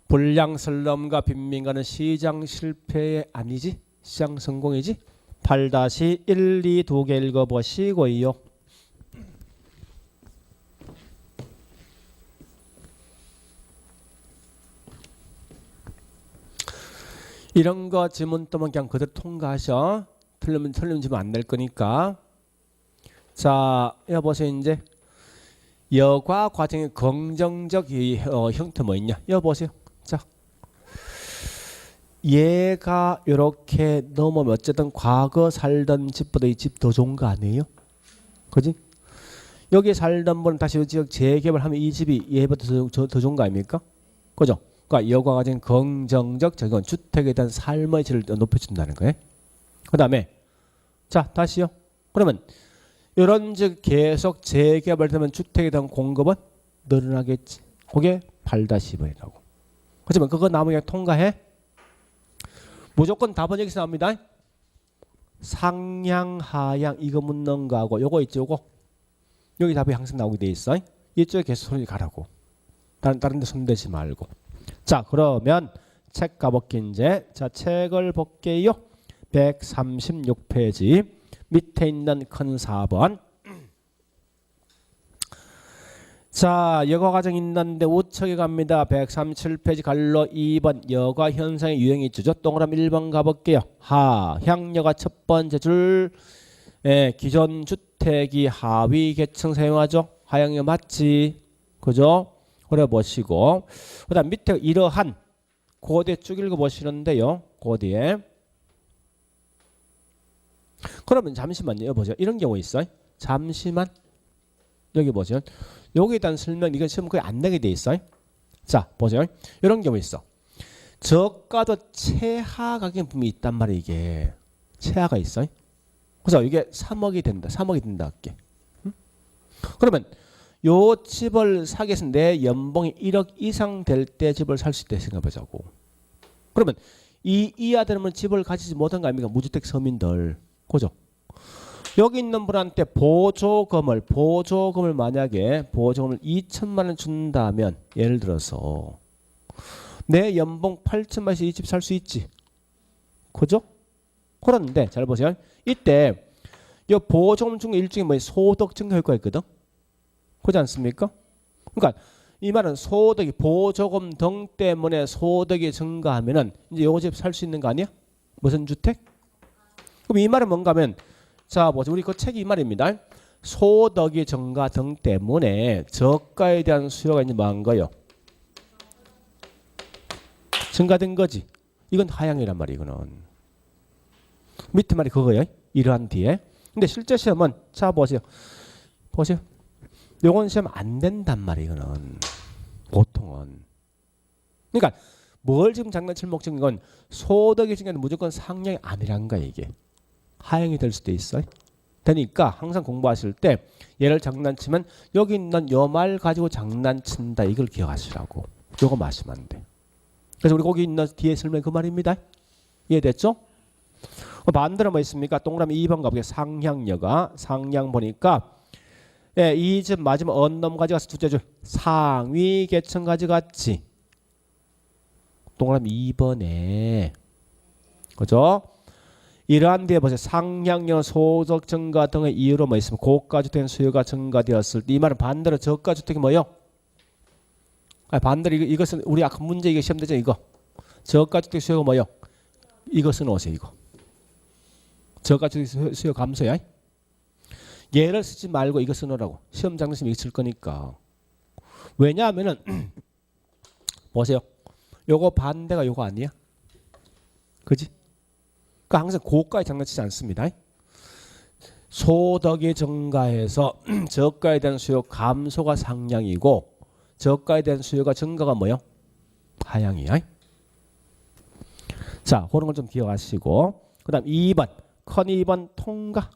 불량설럼과 빈민가는 시장 실패 아니지? 시장 성공이지? 8-1, 2 두 개 읽어보시고요. 이런 거 지문 뜨면 그냥 그대로 통과하셔. 틀리면 지문 안 낼 거니까. 자, 여보세요 이제 여과 과정의 긍정적 형태 뭐 있냐? 여보세요. 자, 얘가 이렇게 넘으면 어쨌든 과거 살던 집보다 이 집 더 좋은 거 아니에요? 그지? 여기 살던 분은 다시 이 지역 재개발하면 이 집이 얘보다 더 좋은 거 아닙니까? 그죠? 그러니까 여과 과정의 긍정적 적용, 주택에 대한 삶의 질을 높여준다는 거예요. 그 다음에 자 다시요. 그러면 이런 즉 계속 재개발되면 주택에 대한 공급은 늘어나겠지. 그게 8-2번이라고. 그렇지만 그거 나머지 통과해? 무조건 답은 여기서 나옵니다. 상향 하향 이거 묻는 거하고 요거 있죠. 요거 여기 답이 항상 나오게 돼 있어. 이쪽에 계속 손이 가라고. 다른 데 손대지 말고. 자 그러면 책 가볼게 이제. 자 책을 볼게요. 136페이지 밑에 있는 큰 4번. 자 여과 과정 있는데 우측에 갑니다. 137페이지 갈로 2번 여과 현상의 유형이 있죠. 동그라미 1번 가볼게요. 하향여가 첫 번째 줄. 기존 주택이 하위 계층 사용하죠. 하향여 맞지? 그죠? 그래 보시고 그 다음 밑에 이러한 고대 쭉 읽어보시는데요. 고대에 그러면 잠시만요. 보세요. 이런 경우 있어요. 잠시만 여기 보세요. 여기에 대한 설명 이거 시험 거의 안 내게 돼 있어요. 자 보세요. 이런 경우 있어. 저가도 최하 가격 분이 있단 말이에요. 이게 최하가 있어요. 그래서 이게 3억이 된다. 3억이 된다 할게. 그러면 요 집을 사기 위해서 내 연봉이 1억 이상 될 때 집을 살 수 있다 생각해보자고. 그러면 이 이하 되면 집을 가지지 못한 거 아닙니까? 무주택 서민들. 그죠? 여기 있는 분한테 보조금을 만약에 보조금을 2천만 원 준다면 예를 들어서 내 연봉 8천만 원에서 이 집 살 수 있지. 그죠? 그런데 잘 보세요. 이때 이 보조금 중에 일종의 뭐 소득 증가 효과가 있거든. 그렇지 않습니까? 그러니까 이 말은 소득이 보조금 등 때문에 소득이 증가하면은 이제 요 집 살 수 있는 거 아니야? 무슨 주택? 그럼 이 말은 뭔가 하면 자 보세요. 우리 그 책이 이 말입니다. 소득이 증가 등 때문에 저가에 대한 수요가 이제 뭐한 거요? 증가된 거지. 이건 하향이란 말이야. 이거는 밑에 말이 그거예요. 이러한 뒤에. 근데 실제 시험은 자 보세요. 요건 시험 안 된단 말이에요. 이거는 보통은. 그러니까 뭘 지금 장난칠 목적인 건 소득이 증가는 무조건 상향이 아니란 거야. 이게 하향이 될 수도 있어요. 되니까 항상 공부하실 때 얘를 장난치면 여기 있는 요 말 가지고 장난친다. 이걸 기억하시라고. 요거 마시면 안 돼. 그래서 우리 거기 있는 뒤에 설명 그 말입니다. 이해됐죠? 반대로 뭐 있습니까? 동그라미 2번 가보게. 상향여가. 상향 보니까 이 집 맞으면 어느 놈 가져가서 둘째 줄 상위 계층 가져갔지. 동그라미 2번에 그죠? 이러한 뒤에 보세요. 상향여 소득 증가 등의 이유로 뭐 있으면 고가주택 수요가 증가되었을 때 이 말은 반대로 저가주택이 뭐요? 반대로 이것은 우리 아까 문제 이거 시험 되죠. 이거 저가주택 수요가 뭐요? 이것은 오세요. 이거 저가주택 수요 감소야. 얘를 쓰지 말고 이거 쓰느라고. 시험 장르시면 이거 쓸 거니까. 왜냐하면은 보세요. 요거 반대가 요거 아니야? 그지? 그러니까 항상 고가에 장난치지 않습니다. 소득이 증가해서 저가에 대한 수요 감소가 상향이고 저가에 대한 수요가 증가가 뭐요? 하향이야. 자, 그런 걸 좀 기억하시고 그 다음 2번 큰 2번 통과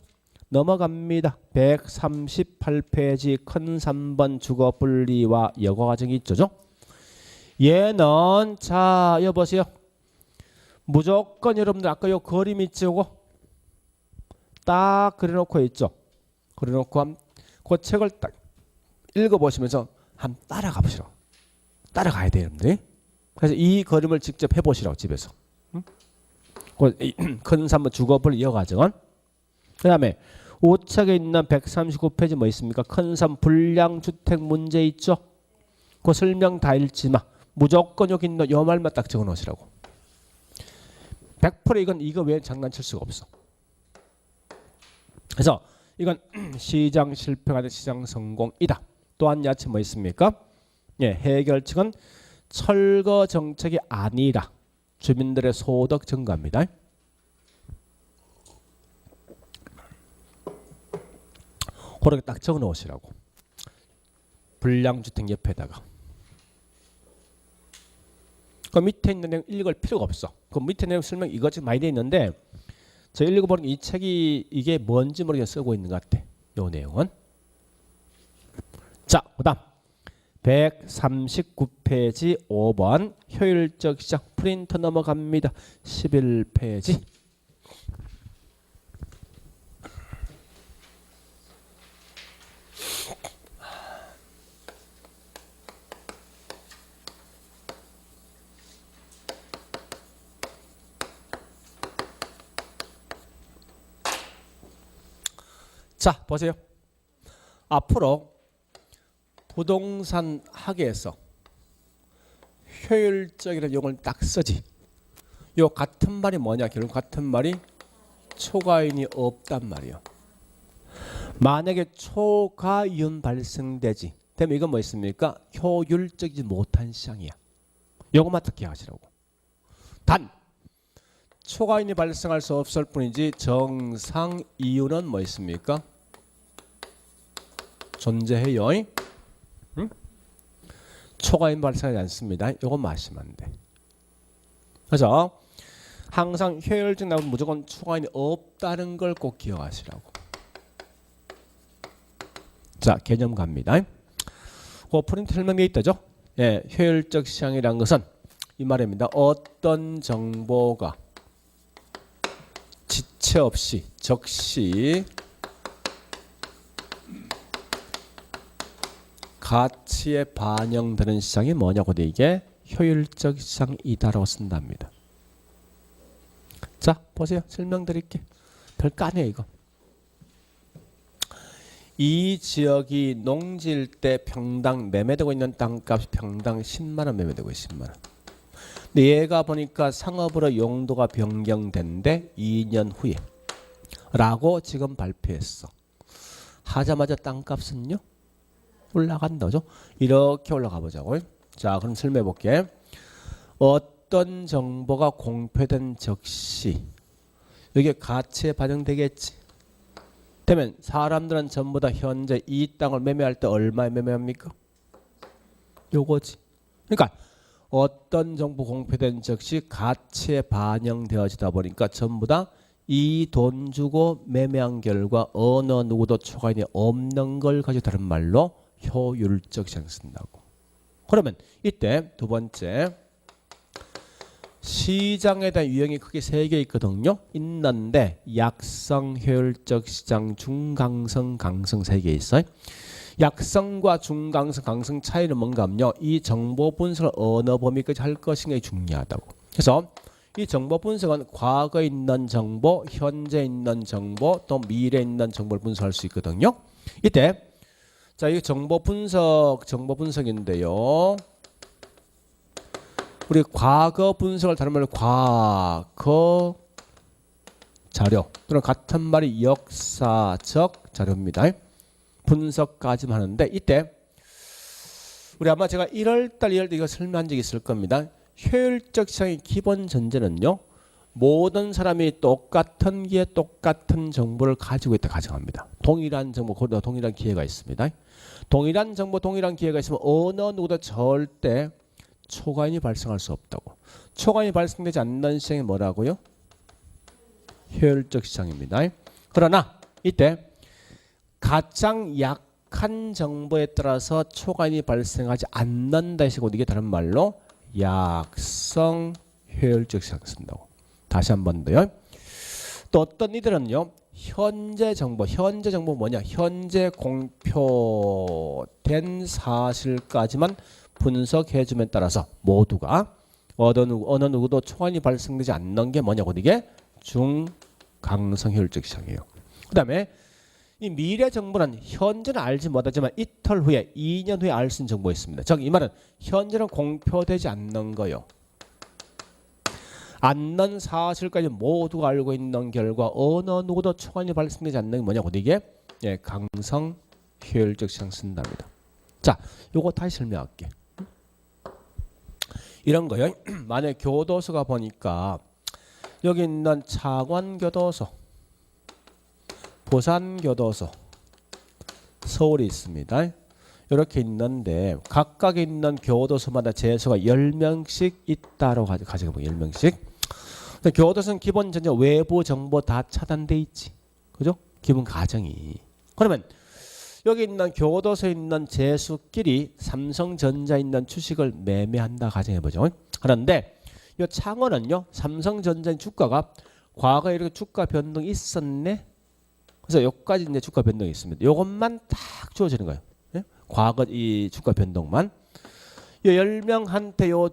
넘어갑니다. 138페이지 큰 3번 주거 분리와 여과 과정이 있죠. 얘는 자 여보세요. 무조건 여러분들 아까 요 그림 있죠. 요거 딱 그려놓고 있죠. 그려놓고 그 책을 딱 읽어보시면서 한번 따라가 보시라고. 따라가야 돼요 여러분들이. 그래서 이 그림을 직접 해보시라고 집에서. 큰 3번 주거 분리 여과 과정은 그 다음에 우측에 있는 139페이지 뭐 있습니까? 큰 3 불량주택 문제 있죠? 그 설명 다 읽지 마. 무조건 여기 있는 요 말만 딱 적어 놓으시라고. 100% 이거 외에 장난칠 수가 없어. 그래서 이건 시장 실패가 아닌 시장 성공이다. 또한 야채 뭐 있습니까? 예, 해결책은 철거 정책이 아니라 주민들의 소득 증가입니다. 그렇게 딱 적어 놓으시라고. 불량주택 옆에다가. 그 밑에 있는 내용 읽을 필요가 없어. 그 밑에 내용 설명 이거 지금 많이 돼 있는데 저 읽어보는 이 책이 이게 뭔지 모르게 쓰고 있는 것 같아. 요 내용은. 자, 그다음 139페이지 5번 효율적 시장 프린터 넘어갑니다. 11페이지. 자, 보세요. 앞으로 부동산 학에서 효율적이라는 용어를 딱 쓰지. 요 같은 말이 뭐냐? 결국 같은 말이 초과인이 없단 말이에요. 만약에 초과이윤 발생되지. 그러면 이건 뭐 있습니까? 효율적이지 못한 시장이야. 요것만 딱 기억하시라고. 단 초과인이 발생할 수 없을 뿐이지 정상 이유는 뭐 있습니까? 존재해요. 응? 초과인 발생하지 않습니다. 이것만 아시면 안 돼. 그래서 항상 효율적 나오면 무조건 초과인이 없다는 걸 꼭 기억하시라고. 자, 개념 갑니다. 그 프린트 설명에 있다죠. 예, 효율적 시장이란 것은 이 말입니다. 어떤 정보가 지체 없이 즉시 가치에 반영되는 시장이 뭐냐고 이게 효율적 시장이다라고 쓴답니다. 자, 보세요. 설명드릴게. 별거 아니에요 이거. 이 지역이 농지일 때 평당 매매되고 있는 땅값이 평당 10만 원 매매되고 있어요. 10만 원. 근데 얘가 보니까 상업으로 용도가 변경된데 2년 후에 라고 지금 발표했어. 하자마자 땅값은요? 올라간다죠. 이렇게 올라가 보자고. 자, 그럼 설명해 볼게. 어떤 정보가 공표된 즉시 이게 가치에 반영되겠지. 되면 사람들은 전부 다 현재 이 땅을 매매할 때 얼마에 매매합니까? 요거지. 그러니까 어떤 정보 공표된 즉시 가치에 반영되어지다 보니까 전부 다 이 돈 주고 매매한 결과 어느 누구도 초과인이 없는 걸 가지고 다른 말로 효율적 시장 쓴다고. 그러면 이때 두 번째 시장에 대한 유형이 크게 3개 있거든요. 있는데 약성, 효율적 시장, 중강성, 강성 3개 있어요. 약성과 중강성, 강성 차이는 뭔가 하면요. 이 정보 분석을 어느 범위까지 할 것인가 중요하다고. 그래서 이 정보 분석은 과거에 있는 정보, 현재 있는 정보, 또 미래에 있는 정보를 분석할 수 있거든요. 이때 자, 이 정보 분석인데요. 우리 과거 분석을 다른 말로 과거 자료 또는 같은 말이 역사적 자료입니다. 분석까지만 하는데 이때 우리 아마 제가 1월달 이거 설명한 적이 있을 겁니다. 효율적 시장의 기본 전제는요. 모든 사람이 똑같은 기에 똑같은 정보를 가지고 있다 가정합니다. 동일한 정보, 동일한 기회가 있습니다. 동일한 정보, 동일한 기회가 있으면 어느 누구도 절대 초과인이 발생할 수 없다고. 초과인이 발생되지 않는 시장이 뭐라고요? 효율적 시장입니다. 그러나 이때 가장 약한 정보에 따라서 초과인이 발생하지 않는다 해서 이게 다른 말로 약성 효율적 시장 쓴다고. 다시 한 번 더요. 또 어떤 이들은요. 현재 정보 뭐냐? 현재 공표된 사실까지만 분석해주면 따라서 모두가 어느 누구도 초과인이 발생되지 않는 게 뭐냐고 이게 중강성 효율적 시장이에요. 그 다음에 이 미래 정보는 현재는 알지 못하지만 이틀 후에 2년 후에 알 수 있는 정보가 있습니다. 즉 이 말은 현재는 공표되지 않는 거요. 않는 사실까지 모두가 알고 있는 결과 어느 누구도 초과인이 발생되지 않는 게 뭐냐고 이게 강성 효율적 시장 쓴답니다. 자, 요거 다시 설명할게. 이런 거요. 만약 교도소가 보니까 여기 있는 창원교도소, 부산교도소, 서울이 있습니다. 이렇게 있는데 각각에 있는 교도소마다 재수가 10명씩 있다로 가져가 보면 10명씩. 교도소는 기본 전제 외부 정보 다 차단돼 있지. 그죠? 기본 가정이. 그러면 여기 있는 교도소에 있는 재수끼리 삼성전자에 있는 주식을 매매한다 가정해 보죠. 그런데 이 창원은요. 삼성전자의 주가가 과거에 이렇게 주가 변동이 있었네. 그래서 여기까지 이제 주가 변동이 있습니다. 이것만 딱 주어지는 거예요. 예? 과거 이 주가 변동만. 이 10명한테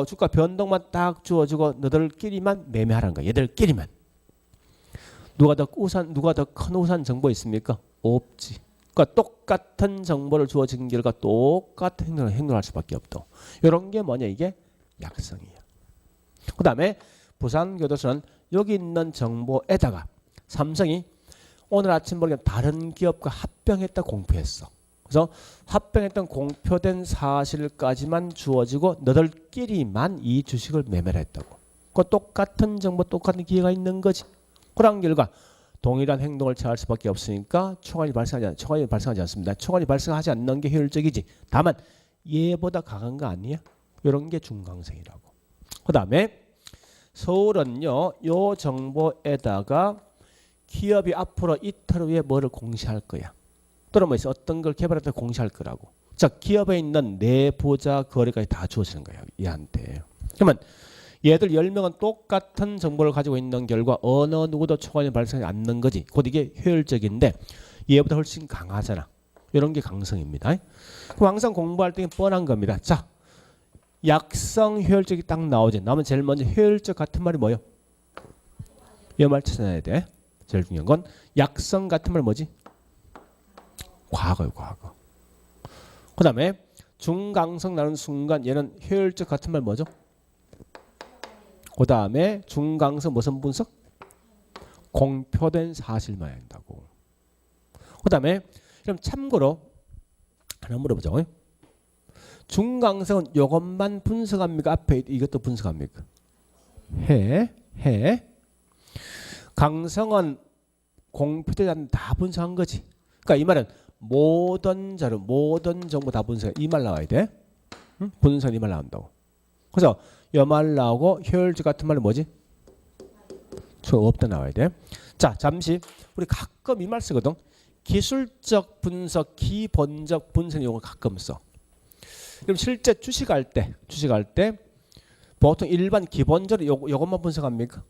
주가 변동만 딱 주어지고 너들끼리만 매매하라는 거야. 얘들끼리만. 누가 더 큰 우산 정보 있습니까? 없지. 그러니까 똑같은 정보를 주어진 결과 똑같은 행동을 할 수밖에 없다. 이런 게 뭐냐 이게 약성이야. 그 다음에 부산교도소는 여기 있는 정보에다가 삼성이 오늘 아침 보니까 다른 기업과 합병했다 공표했어. 그래서 합병했던 공표된 사실까지만 주어지고 너들끼리만 이 주식을 매매를 했다고. 그 똑같은 정보 똑같은 기회가 있는 거지. 그런 결과 동일한 행동을 취할 수밖에 없으니까 총알이 발생하지 않습니다. 총알이 발생하지 않는 게 효율적이지. 다만 얘보다 강한 거 아니야? 이런 게 중강성이라고. 그 다음에 서울은요. 요 정보에다가 기업이 앞으로 이틀 후에 뭐를 공시할 거야. 또는 뭐 있어? 어떤 걸 개발할 때 공시할 거라고. 자, 기업에 있는 내부자 거래까지 다 주어지는 거야. 얘한테. 그러면 얘들 10명은 똑같은 정보를 가지고 있는 결과 어느 누구도 초과이 발생하지 않는 거지. 곧 이게 효율적인데 얘보다 훨씬 강하잖아. 이런 게 강성입니다. 그럼 항상 공부할 때 뻔한 겁니다. 자, 약성 효율적이 딱 나오지. 나면 제일 먼저 효율적 같은 말이 뭐예요? 이 말 찾아내야 돼. 제일 중요한 건 약성 같은 말 뭐지? 과거요, 과거. 그 다음에 중강성 나는 순간 얘는 효율적 같은 말 뭐죠? 그 다음에 중강성 무슨 분석? 공표된 사실만 한다고. 그 다음에 그럼 참고로 하나 물어보죠. 중강성은 이것만 분석합니까? 앞에 이것도 분석합니까? 해. 강성은 공표되지 않는 다 분석한 거지. 그러니까 이 말은 모든 자료, 모든 정보 다 분석. 이 말 나와야 돼. 응? 분석 이 말 나온다고. 그래서 이 말 나오고 효율적 같은 말은 뭐지? 없다 나와야 돼. 자, 잠시 우리 가끔 이 말 쓰거든. 기술적 분석, 기본적 분석 용어 가끔 써. 그럼 실제 주식할 때 보통 일반 기본적으로 요것만 분석합니까?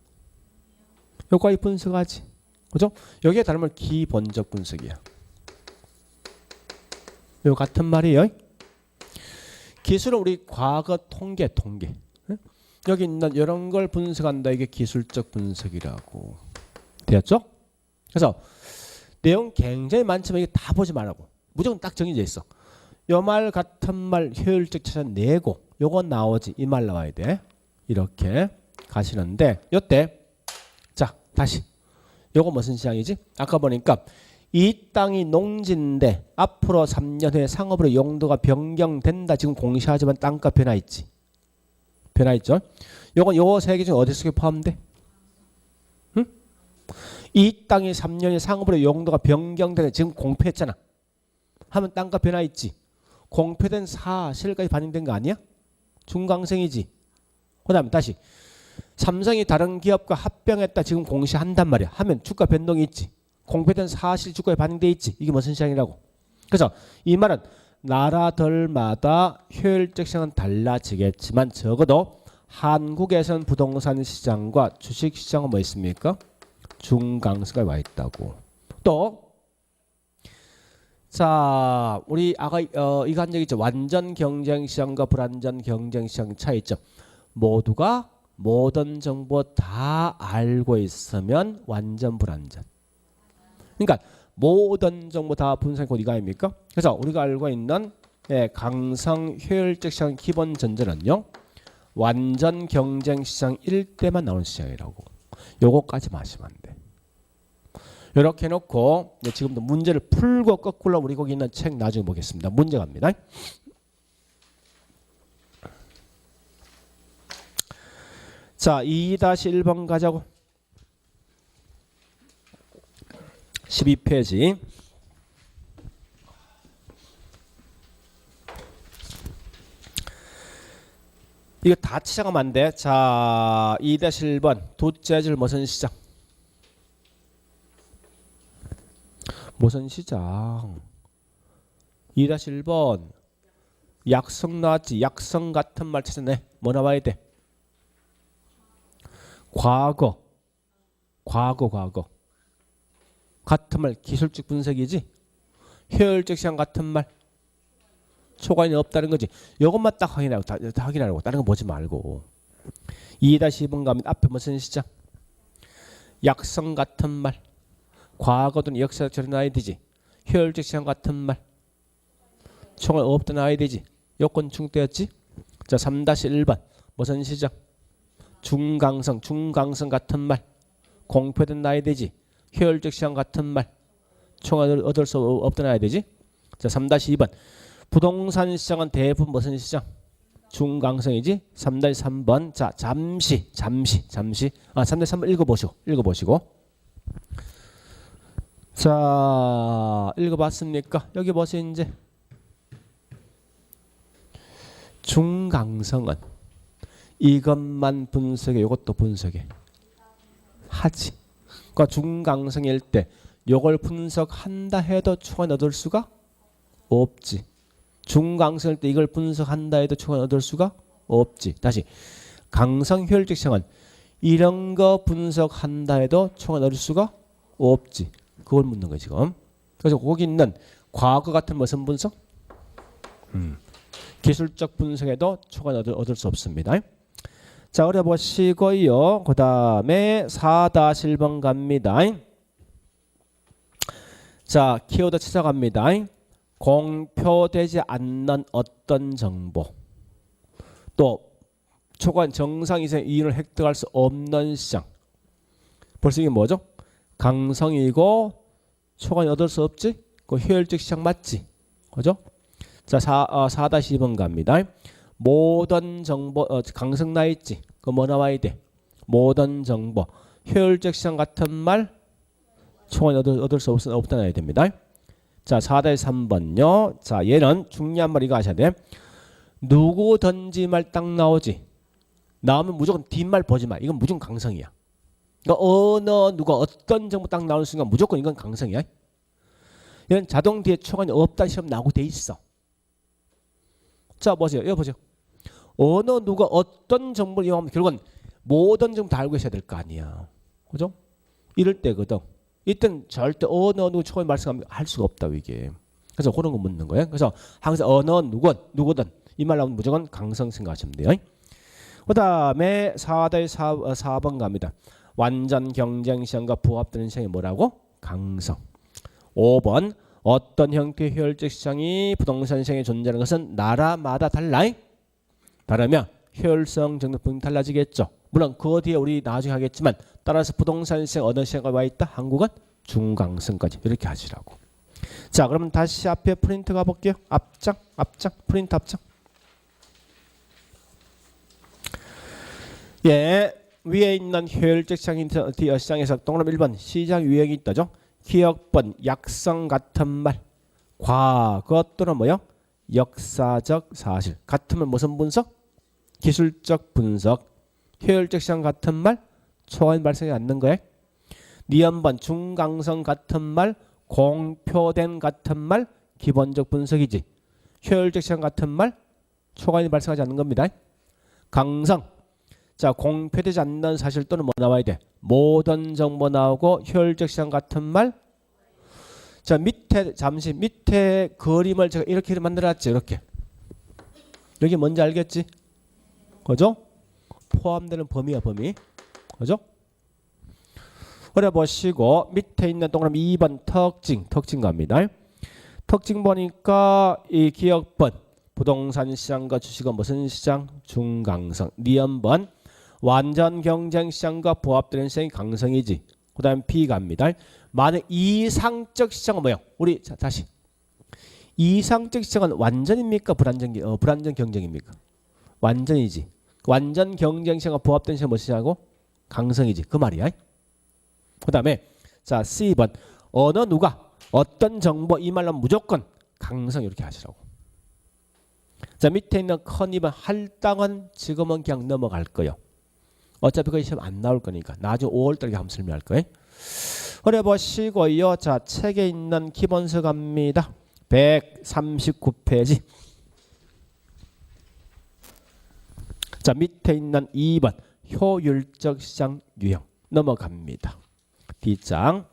요거까지 분석하지. 그죠? 여기에 다른 말 기본적 분석이야. 요 같은 말이에요. 기술은 우리 과거 통계. 여기 있는 이런 걸 분석한다. 이게 기술적 분석이라고. 되었죠? 그래서 내용 굉장히 많지만 이게 다 보지 말라고. 무조건 딱 정해져 있어. 요 말 같은 말 효율적 찾아내고 요거 나오지. 이 말 나와야 돼. 이렇게 가시는데 요때 자 다시 요거 무슨 시장이지? 아까 보니까 이 땅이 농지인데 앞으로 3년 후에 상업으로 용도가 변경된다. 지금 공시하지만 땅값 변화 있지. 변화 있죠. 요건 요 세 개 중에 어디 속에 포함돼? 응? 이 땅이 3년 후에 상업으로 용도가 변경된다. 지금 공표했잖아. 하면 땅값 변화 있지. 공표된 사실까지 반영된 거 아니야? 중강성이지. 그 다음에 다시 삼성이 다른 기업과 합병했다. 지금 공시한단 말이야. 하면 주가 변동이 있지. 공표된 사실 주가에 반영돼 있지. 이게 무슨 시장이라고. 그래서 이 말은 나라들마다 효율적 시장은 달라지겠지만 적어도 한국에서는 부동산 시장과 주식 시장은 뭐 있습니까? 중강성에 와 있다고. 또 자, 우리 아까 이거 한 적 있죠. 완전 경쟁 시장과 불완전 경쟁 시장 차이점. 모두가 모든 정보 다 알고 있으면 완전 불완전. 그러니까 모든 정보 다 분석이 곧 이거 아닙니까? 그래서 우리가 알고 있는 강성 효율적 시장 기본 전제는요. 완전 경쟁 시장일 때만 나오는 시장이라고. 요거까지 마시면 안 돼. 이렇게 해놓고 지금도 문제를 풀고 거꾸로 우리 거기 있는 책 나중에 보겠습니다. 문제 갑니다. 자, 2-1번 가자고. 12페이지. 이거 다 찾아가면 안 돼. 자, 2-1번 둘째 줄 무슨 시장? 무슨 시장? 2-1번 약성 나왔지. 약성 같은 말 찾아내. 뭐 나와야 돼? 과거. 과거. 같은 말 기술적 분석이지. 효율적 시장 같은 말 초과인이 없다는 거지. 이것만 딱 확인하라고. 다른 거 보지 말고. 2-2번 가면 앞에 무슨 시장? 약성 같은 말. 과거든 역사적 처리 나와야 되지. 효율적 시장 같은 말 초과 없다 나와야 되지. 요건 중대였지. 자, 3-1번 무슨 시장? 중강성 같은 말 공표된 나와야 되지. 효율적 시장 같은 말 초과 얻을 수 없다 나와야 되지. 자, 3-2번 부동산 시장은 대부분 무슨 시장? 중강성이지. 3-3번 자, 잠시 3-3번 읽어보시고 자, 읽어봤습니까? 여기 보세요. 이제 중강성은 이것만 분석해, 이것도 분석해 하지. 그러니까 중강성일 때 이걸 분석한다 해도 초과 얻을 수가 없지. 중강성일 때 이걸 분석한다 해도 초과 얻을 수가 없지. 다시 강성 효율적 시장은 이런 거 분석한다 해도 초과 얻을 수가 없지. 그걸 묻는 거야 지금. 그래서 거기 있는 과거 같은 무슨 분석? 기술적 분석에도 초과 얻을 수 없습니다. 자, 어려보시고요. 그 다음에 4-1번 갑니다. 자, 키워드 찾아갑니다. 공표되지 않는 어떤 정보, 또 초과 정상 이상 이윤을 획득할 수 없는 시장. 벌써 이게 뭐죠? 강성이고 초과는 얻을 수 없지? 그 효율적 시장 맞지? 그죠? 자, 4-2번 갑니다. 모든 정보 강성 나 있지? 그 뭐 나와야 돼? 모든 정보 효율적 시장 같은 말 초과는 얻을 수 없다 나와야 됩니다. 자, 4-3번요. 자, 얘는 중요한 말 이거 아셔야 돼. 누구든지 말 딱 나오지? 나오면 무조건 뒷말 보지 마. 이건 무조건 강성이야. 그러니까 누가 어떤 정보 딱 나오는 순간 무조건 이건 강성이야. 이런 자동 뒤에 초과는 없다 시험 나오고 돼 있어. 자, 보세요. 여기 보세요. 누가 어떤 정보를 이용하면 결국은 모든 정보 다 알고 있어야 될 거 아니야. 그죠? 이럴 때거든. 이땐 절대 누구 초과에 말씀하면 할 수가 없다고 이게. 그래서 그런 거 묻는 거예요. 그래서 항상 누구든 이 말 나오면 무조건 강성 생각하시면 돼요. 그 다음에 4-4번 갑니다. 완전 경쟁 시장과 부합되는 시장이 뭐라고? 강성. 5번 어떤 형태의 효율적 시장이 부동산 시장에 존재하는 것은 나라마다 다르며 효율성 정도 분명히 달라지겠죠. 물론 그 뒤에 우리 나중에 하겠지만 따라서 부동산 시장 어느 시장에 와 있다? 한국은 중강성까지 이렇게 하시라고. 자, 그러면 다시 앞에 프린트 가볼게요. 앞장 프린트 앞장. 예, 위에 있는 효율적 시장에서 동그라미 1번 시장 유형이 있다죠. 기억번 약성 같은 말 과거 또는 뭐요? 역사적 사실 같으면 무슨 분석? 기술적 분석. 효율적 시장 같은 말 초과인 발생이 않는 거예요. 니은번 중강성 같은 말 공표된 같은 말 기본적 분석이지. 효율적 시장 같은 말 초과인이 발생하지 않는 겁니다. 강성 자, 공표되지 않는 사실 또는 뭐 나와야 돼? 모든 정보 나오고 효율적 시장 같은 말. 자, 밑에 그림을 제가 이렇게 만들어놨지. 이렇게. 여기 뭔지 알겠지? 그죠? 포함되는 범위야, 범위. 그죠? 그래 보시고 밑에 있는 동그라미 2번 특징 갑니다. 특징 보니까 이 기억번 부동산 시장과 주식은 무슨 시장? 중강성. 니은번 완전 경쟁 시장과 부합되는 시장이 강성이지. 그 다음 B 갑니다. 만약 이상적 시장은 뭐예요? 우리 다시 이상적 시장은 완전입니까? 불완전 경쟁입니까? 완전이지. 완전 경쟁 시장과 부합되는 시장은 무슨 시장이고? 강성이지. 그 말이야. 그 다음에 자 C번 누가 어떤 정보 이 말로 무조건 강성 이렇게 하시라고. 자, 밑에 있는 컨이번 할당은 지금은 그냥 넘어갈 거예요. 어차피 그 시험 안 나올 거니까 나중에 5월달에 한번 설명할 거예요. 그래 보시고요. 자, 책에 있는 기본서 갑니다. 139페이지. 자, 밑에 있는 2번 효율적 시장 유형 넘어갑니다. D장.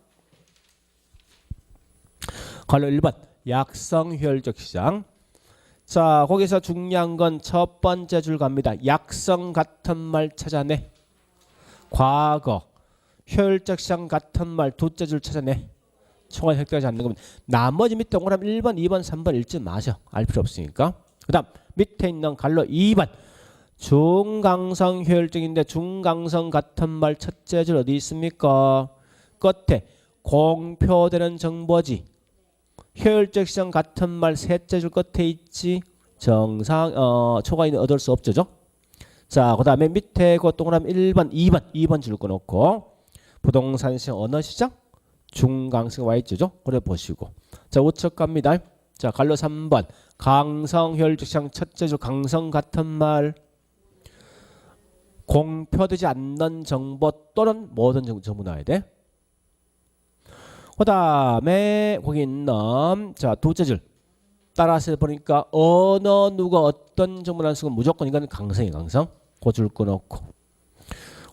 걸로 1번 약성 효율적 시장. 자, 거기서 중요한 건 첫 번째 줄 갑니다. 약성 같은 말 찾아내. 과거 효율적 시장 같은 말 두째 줄 찾아내. 총알 획득하지 않는 겁니다. 나머지 밑에 동그라미 1번, 2번, 3번 읽지 마셔. 알 필요 없으니까. 그 다음 밑에 있는 갈로 2번 중강성 효율적인데 중강성 같은 말 첫째 줄 어디 있습니까? 끝에 공표되는 정보지. 효율적 시장 같은 말 셋째 줄 끝에 있지. 정상 초과인은 얻을 수 없죠. 자, 그 다음에 밑에 그 동그라미 1번, 2번 줄 꺼놓고 부동산 시장 어느 시장? 중강성 와 있죠. 그래 보시고. 자, 우측 갑니다. 자, 갈로 3번 강성 효율적 시장 첫째 줄 강성 같은 말 공표되지 않는 정보 또는 모든 정보 나와야 돼. 그 다음에 거기 있는 자 두째 줄 따라서 보니까 어느 누가 어떤 정보를 쓰고 무조건 이건 강성이 강성. 그 줄 끊어놓고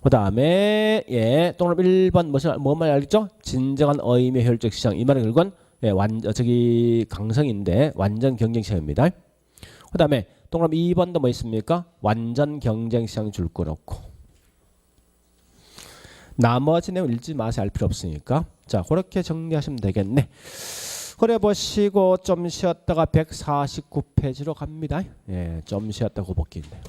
그 다음에 예 동그라미 1번 뭐 말 알겠죠? 진정한 의미의 효율적 시장 이 말은 결국은 예, 저기 강성인데 완전 경쟁 시장입니다. 그 다음에 동그라미 2번도 뭐 있습니까? 완전 경쟁 시장 줄 끊어놓고 나머지 내용 읽지 마세요. 알 필요 없으니까. 자, 그렇게 정리하시면 되겠네. 그래 보시고 좀 쉬었다가 149페이지로 갑니다. 예, 좀 쉬었다고 복귀인데.